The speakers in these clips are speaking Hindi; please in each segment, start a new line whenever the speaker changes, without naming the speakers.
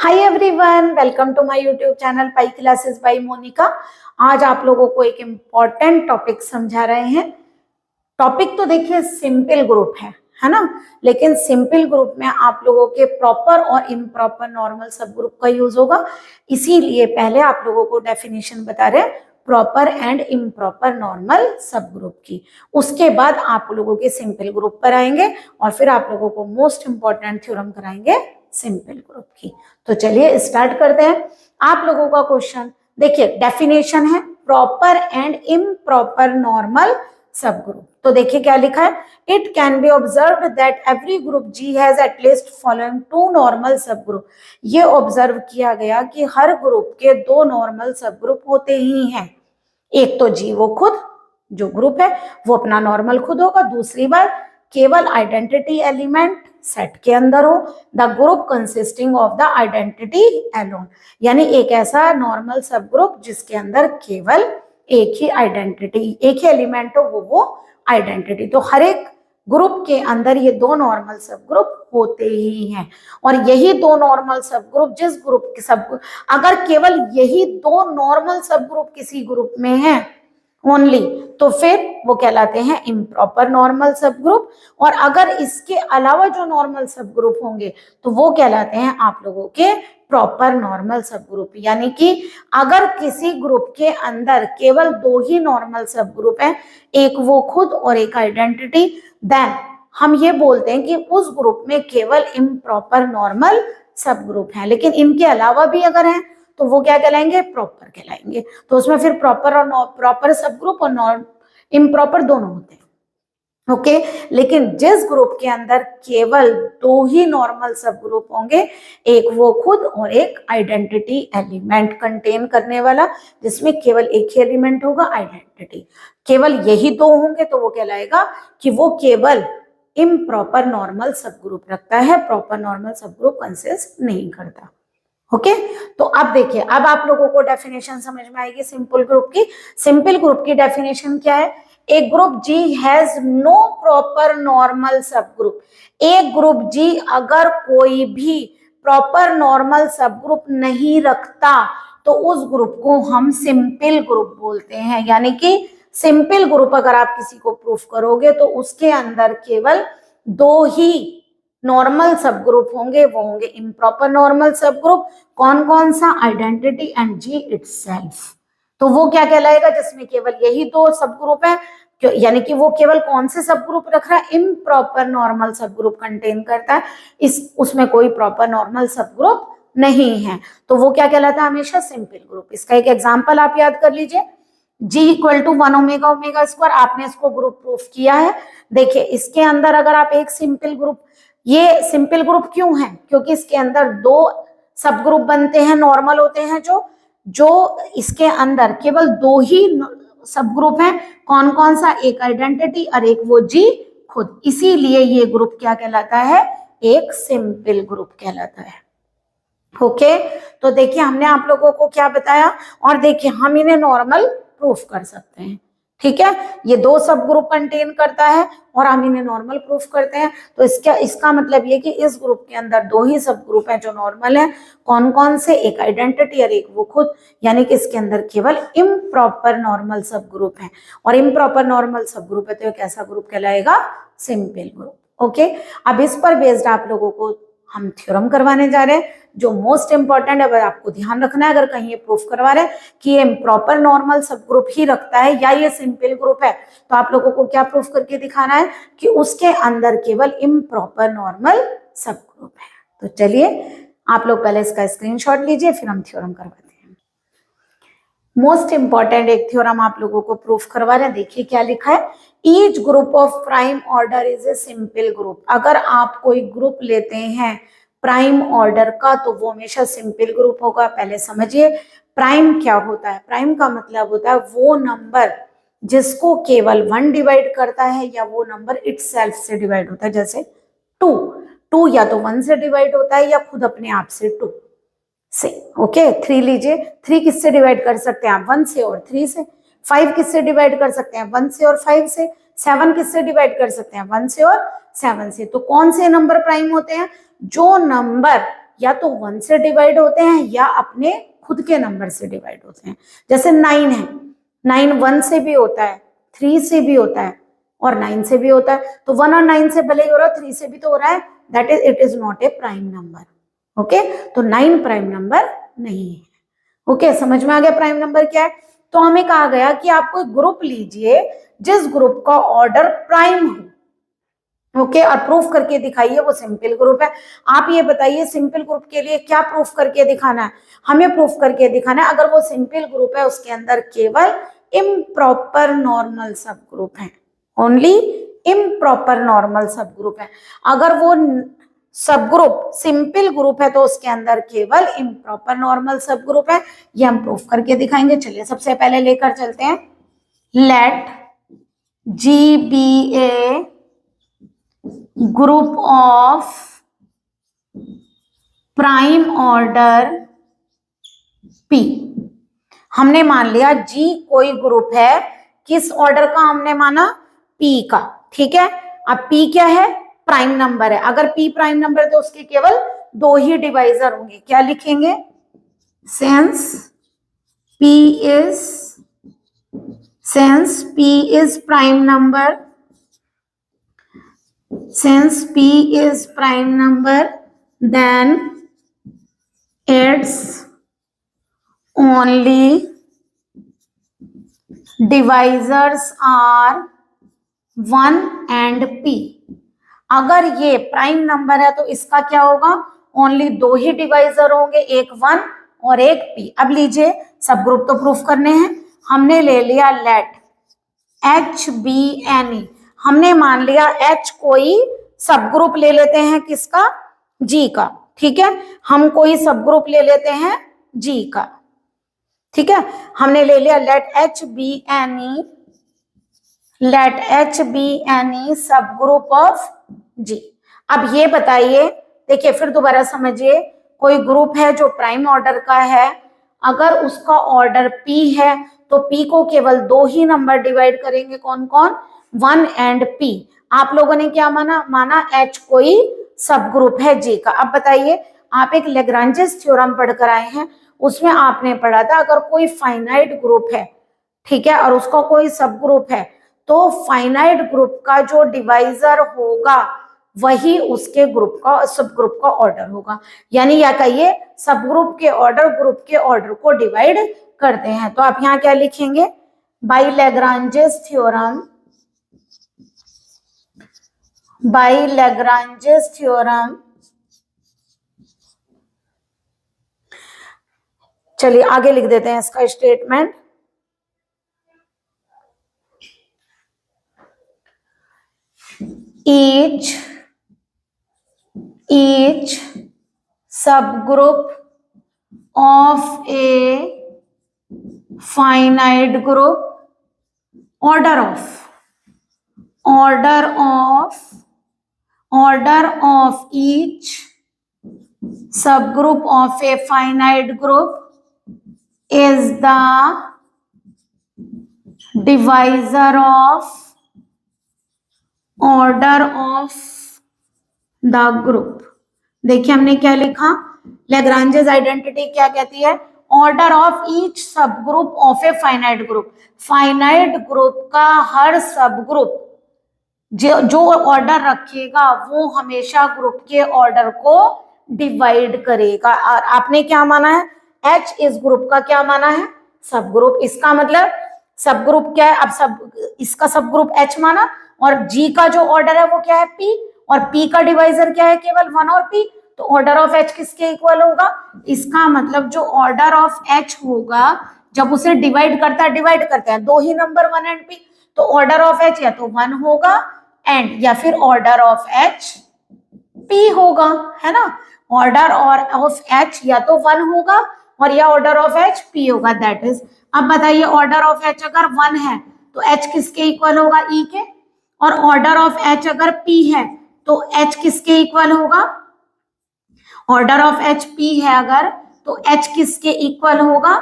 Hi everyone, welcome to my YouTube channel pi classes by Monika. आज आप लोगों को एक इम्पॉर्टेंट टॉपिक समझा रहे हैं। टॉपिक तो देखिए सिंपल ग्रुप है ना, लेकिन सिंपल ग्रुप में आप लोगों के प्रॉपर और इम्प्रॉपर नॉर्मल सब ग्रुप का यूज होगा। इसीलिए पहले आप लोगों को डेफिनेशन बता रहे हैं प्रॉपर एंड इम्प्रॉपर नॉर्मल सब ग्रुप की। उसके बाद आप लोगों के सिंपल ग्रुप पर आएंगे और फिर आप लोगों को मोस्ट इंपॉर्टेंट थ्योरम कराएंगे सिंपल ग्रुप की। तो चलिए स्टार्ट करते हैं। आप लोगों का क्वेश्चन देखिए, डेफिनेशन है proper and improper normal subgroup. तो देखिए क्या लिखा है, it can be observed that every group G has at least following two normal subgroup. ये ऑब्जर्व किया गया कि हर ग्रुप के दो नॉर्मल सब ग्रुप होते ही हैं। एक तो जी वो खुद जो ग्रुप है वो अपना नॉर्मल खुद होगा, दूसरी बार केवल आइडेंटिटी एलिमेंट सेट के अंदर हो, the group consisting of the identity alone, यानी एक ऐसा नॉर्मल सब ग्रुप जिसके अंदर केवल एक ही आइडेंटिटी एक ही एलिमेंट हो, वो आइडेंटिटी। तो हर एक ग्रुप के अंदर ये दो नॉर्मल सब ग्रुप होते ही हैं। और यही दो नॉर्मल सब ग्रुप जिस ग्रुप के सब, अगर केवल यही दो नॉर्मल सब ग्रुप किसी ग्रुप में है ओनली, तो फिर वो कहलाते हैं इम्प्रॉपर नॉर्मल सब ग्रुप। और अगर इसके अलावा जो नॉर्मल सब ग्रुप होंगे तो वो कहलाते हैं आप लोगों के प्रॉपर नॉर्मल सब ग्रुप। यानी कि अगर किसी ग्रुप के अंदर केवल दो ही नॉर्मल सब ग्रुप हैं, एक वो खुद और एक आइडेंटिटी, देन हम ये बोलते हैं कि उस ग्रुप में केवल इम्प्रॉपर नॉर्मल सब ग्रुप हैं। लेकिन इनके अलावा भी अगर हैं तो वो क्या कहलाएंगे, प्रॉपर कहलाएंगे। तो उसमें फिर प्रॉपर और प्रॉपर सब ग्रुप और नॉन इम्प्रॉपर दोनों होते हैं। ओके, लेकिन जिस ग्रुप के अंदर केवल दो ही नॉर्मल सब ग्रुप होंगे, एक वो खुद और एक आइडेंटिटी एलिमेंट कंटेन करने वाला, जिसमें केवल एक ही एलिमेंट होगा आइडेंटिटी, केवल यही दो होंगे, तो वो कहलाएगा कि वो केवल इम्प्रॉपर नॉर्मल सब ग्रुप रखता है, प्रॉपर नॉर्मल सब ग्रुप कंसिस्ट नहीं करता। ओके, तो अब देखिए, अब आप लोगों को डेफिनेशन समझ में आएगी सिंपल ग्रुप की। सिंपल ग्रुप की डेफिनेशन क्या है, एक group G has no proper normal subgroup. एक ग्रुप जी अगर कोई भी प्रॉपर नॉर्मल सब ग्रुप नहीं रखता तो उस ग्रुप को हम सिंपल ग्रुप बोलते हैं। यानी कि सिंपल ग्रुप अगर आप किसी को प्रूफ करोगे तो उसके अंदर केवल दो ही नॉर्मल सब ग्रुप होंगे, वो होंगे इम्प्रॉपर नॉर्मल सब ग्रुप। कौन कौन सा, आइडेंटिटी एंड जी इटसेल्फ। तो वो क्या कहलाएगा, जिसमें केवल यही दो सब ग्रुप है, यानी कि वो केवल कौन से सब ग्रुप रख रहा है, इम्प्रॉपर नॉर्मल सब ग्रुप कंटेन करता है, उसमें कोई प्रॉपर नॉर्मल सब ग्रुप नहीं है, तो वो क्या कहलाता है, हमेशा सिंपल ग्रुप। इसका एक एग्जाम्पल आप याद कर लीजिए, G equal to 1 omega omega square, आपने इसको ग्रुप प्रूफ किया है। देखिए इसके अंदर अगर आप एक सिंपल ग्रुप, ये सिंपल ग्रुप क्यों है, क्योंकि इसके अंदर दो सब ग्रुप बनते हैं, नॉर्मल होते हैं, जो इसके अंदर केवल दो ही सब ग्रुप हैं। कौन कौन सा, एक आइडेंटिटी और एक वो जी खुद। इसीलिए ये ग्रुप क्या कहलाता है, एक सिंपल ग्रुप कहलाता है। ओके, तो देखिए हमने आप लोगों को क्या बताया, और देखिए हम इन्हें नॉर्मल प्रूफ कर सकते हैं। ठीक है, ये दो सब ग्रुप कंटेन करता है और हम इन्हें नॉर्मल प्रूफ करते हैं। तो इसका मतलब ये कि इस ग्रुप के अंदर दो ही सब ग्रुप हैं जो नॉर्मल है। कौन कौन से, एक आइडेंटिटी और एक वो खुद, यानी कि इसके अंदर केवल इम्प्रॉपर नॉर्मल सब ग्रुप है। और इम्प्रॉपर नॉर्मल सब ग्रुप है तो एक ऐसा ग्रुप कहलाएगा सिंपल ग्रुप। ओके, अब इस पर बेस्ड आप लोगों को हम थ्योरम करवाने जा रहे हैं, जो मोस्ट इंपॉर्टेंट है। आपको ध्यान रखना है, अगर कहीं ये प्रूफ करवा रहे हैं कि ये प्रॉपर नॉर्मल सब ग्रुप ही रखता है या ये सिंपल ग्रुप है, तो आप लोगों को क्या प्रूफ करके दिखाना है कि उसके अंदर केवल इम्प्रॉपर नॉर्मल सब ग्रुप है। तो चलिए आप लोग पहले इसका स्क्रीनशॉट लीजिए, फिर हम थ्योरम करवाते हैं। मोस्ट इंपॉर्टेंट एक थ्योरम आप लोगों को प्रूफ करवा रहे हैं। देखिए क्या लिखा है, each group of prime order is a simple group. अगर आप कोई ग्रुप लेते हैं प्राइम ऑर्डर का तो वो हमेशा सिंपल ग्रुप होगा। पहले समझिए प्राइम क्या होता है। प्राइम का मतलब होता है वो नंबर जिसको केवल 1 डिवाइड करता है या वो नंबर इटसेल्फ से डिवाइड होता है। जैसे 2 या तो 1 से डिवाइड होता है या खुद अपने आप से 2 से। ओके, 3 लीजिए, 3 किससे डिवाइड कर सकते हैं आप, 1 से और 3 से। 5 किससे डिवाइड कर सकते हैं, 1 से और 5 से। 7 किससे डिवाइड कर सकते हैं, 1 से और 7 से। तो कौन से नंबर प्राइम होते हैं, जो नंबर या तो 1 से डिवाइड होते हैं या अपने खुद के नंबर से डिवाइड होते हैं। जैसे 9 है, 9 1 से भी होता है, 3 से भी होता है और 9 से भी होता है। तो 1 और 9 से भले ही हो रहा है, 3 से भी तो हो रहा है, that is it is not a prime number. Okay, तो 9 प्राइम नंबर नहीं है। ओके, समझ में आ गया प्राइम नंबर क्या है। तो हमें कहा गया कि आप कोई ग्रुप लीजिए जिस ग्रुप का ऑर्डर प्राइम हो। ओके, और प्रूफ करके दिखाइए वो सिंपल ग्रुप है। आप ये बताइए सिंपल ग्रुप के लिए क्या प्रूफ करके दिखाना है? हमें प्रूफ करके दिखाना है अगर वो सिंपल ग्रुप है उसके अंदर केवल इम्प्रॉपर नॉर्मल सब ग्रुप है, ओनली इम्प्रॉपर नॉर्मल सब ग्रुप है। अगर वो सब ग्रुप सिंपल ग्रुप है तो उसके अंदर केवल इम्प्रॉपर नॉर्मल सब ग्रुप है। ये हम प्रूफ करके दिखाएंगे। चलिए सबसे पहले लेकर चलते हैं। Let G be a group of prime order P। हमने मान लिया G कोई ग्रुप है, किस ऑर्डर का हमने माना? P का। ठीक है, अब P क्या है? प्राइम नंबर है। अगर P प्राइम नंबर है तो उसके केवल 2 ही डिवाइजर होंगे। क्या लिखेंगे? since P is prime number, since P is prime number, then its only divisors are 1 and P। अगर ये प्राइम नंबर है तो इसका क्या होगा? ओनली 2 ही डिवाइजर होंगे, एक 1 और एक P। अब लीजिए सब ग्रुप तो प्रूफ करने हैं। हमने ले लिया let H be any. हमने मान लिया H कोई सब ग्रुप ले लेते हैं, किसका? G का। ठीक है, हम कोई सब ग्रुप ले लेते हैं G का। ठीक है, हमने ले लिया let H be any subgroup of G। अब ये बताइए, देखिए फिर दोबारा समझिए, कोई ग्रुप है जो प्राइम ऑर्डर का है, अगर उसका ऑर्डर P है तो P को केवल 2 ही नंबर डिवाइड करेंगे। कौन कौन? 1 एंड P। आप लोगों ने क्या माना H कोई सब ग्रुप है G का। अब बताइए, आप एक लेग्रांजेस थ्योरम पढ़कर आए हैं, उसमें आपने पढ़ा था अगर कोई फाइनाइट ग्रुप है, ठीक है, और उसका कोई सब ग्रुप है, तो फाइनाइट ग्रुप का जो डिवाइजर होगा वही उसके ग्रुप का सब ग्रुप का ऑर्डर होगा। यानी या कहिए सब ग्रुप के ऑर्डर को डिवाइड करते हैं। तो आप यहाँ क्या लिखेंगे? बाय लेग्रांजेस थ्योरम, चलिए आगे लिख देते हैं इसका statement. each subgroup of a finite group, order of each subgroup of a finite group is the divisor of order of the group। देखिए हमने क्या लिखा, लैग्रांजेस आइडेंटिटी क्या कहती है? ऑर्डर ऑफ ईच सब group of a finite group. Finite group का हर सब ग्रुप जो ऑर्डर रखेगा वो हमेशा ग्रुप के ऑर्डर को डिवाइड करेगा। और आपने क्या माना है? H इस ग्रुप का क्या माना है? सब ग्रुप। इसका मतलब सब ग्रुप क्या है? अब इसका सब ग्रुप H माना, और G का जो ऑर्डर है वो क्या है? P, और P का डिवाइजर क्या है? केवल 1 और P। तो ऑर्डर ऑफ H किसके इक्वल होगा? इसका मतलब जो ऑर्डर ऑफ H होगा जब उसे डिवाइड करते हैं 2 ही नंबर 1 एंड P, तो ऑर्डर ऑफ H या तो 1 होगा एंड या फिर ऑर्डर ऑफ H P होगा, है ना। ऑर्डर ऑफ H या तो 1 होगा और या ऑर्डर ऑफ H P होगा, दैट इज। अब बताइए ऑर्डर ऑफ H अगर 1 है तो H किसके इक्वल होगा? E के। और ऑर्डर ऑफ H अगर P है तो H किसके इक्वल होगा? ऑर्डर ऑफ H P है अगर तो H किसके इक्वल होगा?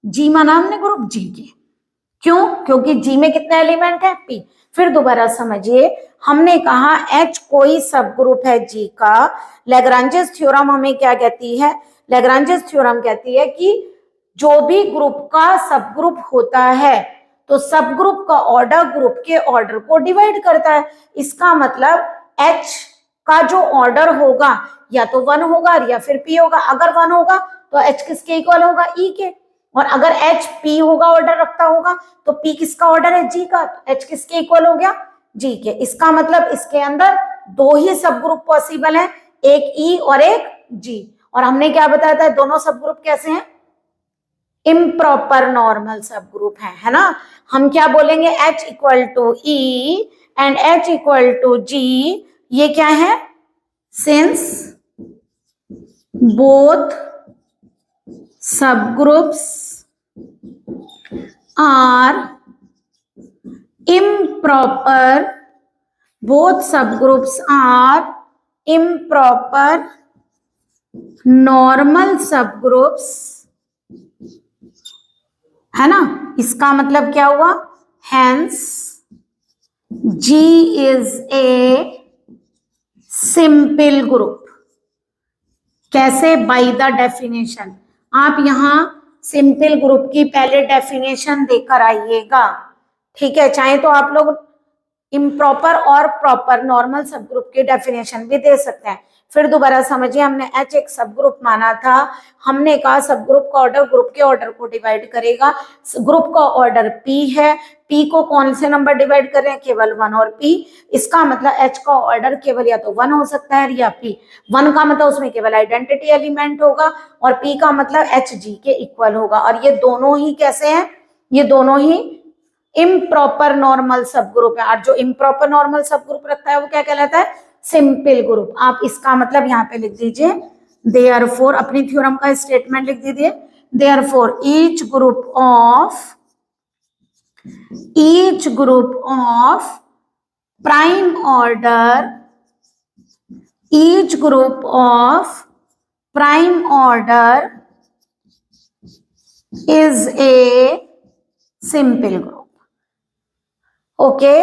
G माना हमने ग्रुप G के। क्यों? क्योंकि जी में कितने एलिमेंट है? पी। फिर दोबारा समझिए, हमने कहा एच कोई सब ग्रुप है जी का। लैग्रांजेस थ्योरम हमें क्या कहती है? लैग्रांजेस थ्योरम कहती है कि जो भी ग्रुप का सब ग्रुप होता है तो सब ग्रुप का ऑर्डर ग्रुप के ऑर्डर को डिवाइड करता है। इसका मतलब एच का जो ऑर्डर होगा या तो 1 होगा या फिर पी होगा। अगर 1 होगा तो एच किसके इक्वल होगा? ई के। और अगर एच पी होगा, ऑर्डर रखता होगा, तो पी किसका ऑर्डर है? जी का। तो एच किसके इक्वल हो गया? जी के। इसका मतलब इसके अंदर दो ही सब ग्रुप पॉसिबल है, एक ई और एक जी। और हमने क्या बताया था, दोनों सब ग्रुप कैसे हैं? इम्प्रॉपर नॉर्मल सब ग्रुप है ना। हम क्या बोलेंगे? H equal to E and H equal to G. ये क्या है? Since both subgroups are improper, both subgroups are improper normal subgroups, है ना। इसका मतलब क्या हुआ? Hence G is a simple group। कैसे? By the definition. आप यहां सिंपल ग्रुप की पहले डेफिनेशन देकर आइएगा, ठीक है। चाहे तो आप लोग इम्प्रॉपर और प्रॉपर नॉर्मल सब ग्रुप की डेफिनेशन भी दे सकते हैं। फिर दोबारा समझिए, हमने एच एक सब ग्रुप माना था। हमने कहा सब ग्रुप का ऑर्डर ग्रुप के ऑर्डर को डिवाइड करेगा। ग्रुप का ऑर्डर पी है, पी को कौन से नंबर डिवाइड कर रहे हैं? केवल 1 और पी। इसका मतलब एच का ऑर्डर केवल या तो 1 हो सकता है या पी। 1 का मतलब उसमें केवल आइडेंटिटी एलिमेंट होगा और पी का मतलब एच जी के इक्वल होगा। और ये दोनों ही कैसे हैं? ये दोनों ही इम्प्रॉपर नॉर्मल सब ग्रुप है। और जो इम्प्रॉपर नॉर्मल सब ग्रुप रखता है वो क्या कहलाता है? Simple group. आप इसका मतलब यहाँ पे लिख दीजिए, देयरफॉर, अपनी थ्योरम का स्टेटमेंट लिख दीजिए, therefore each group of prime order, each group of prime order is a simple group. Okay,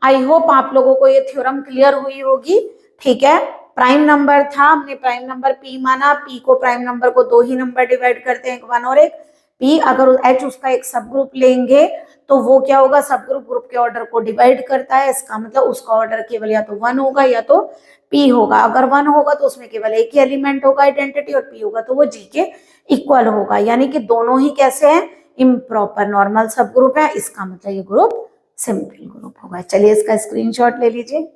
I hope आप लोगों को ये थ्योरम क्लियर हुई होगी, ठीक है। प्राइम नंबर था, हमने प्राइम नंबर पी माना। पी को, प्राइम नंबर को दो ही नंबर डिवाइड करते हैं, एक 1 और एक पी। अगर एच उसका एक सब ग्रुप लेंगे तो वो क्या होगा? सब ग्रुप ग्रुप के ऑर्डर को डिवाइड करता है। इसका मतलब उसका ऑर्डर केवल या तो 1 होगा या तो पी होगा। अगर 1 होगा तो उसमें केवल एक ही एलिमेंट होगा आइडेंटिटी, और पी होगा तो वो जी के इक्वल होगा। यानी कि दोनों ही कैसे हैं? इम्प्रॉपर नॉर्मल सब ग्रुप है। इसका मतलब ये ग्रुप सिंपल ग्रुप होगा। चलिए इसका स्क्रीनशॉट ले लीजिए।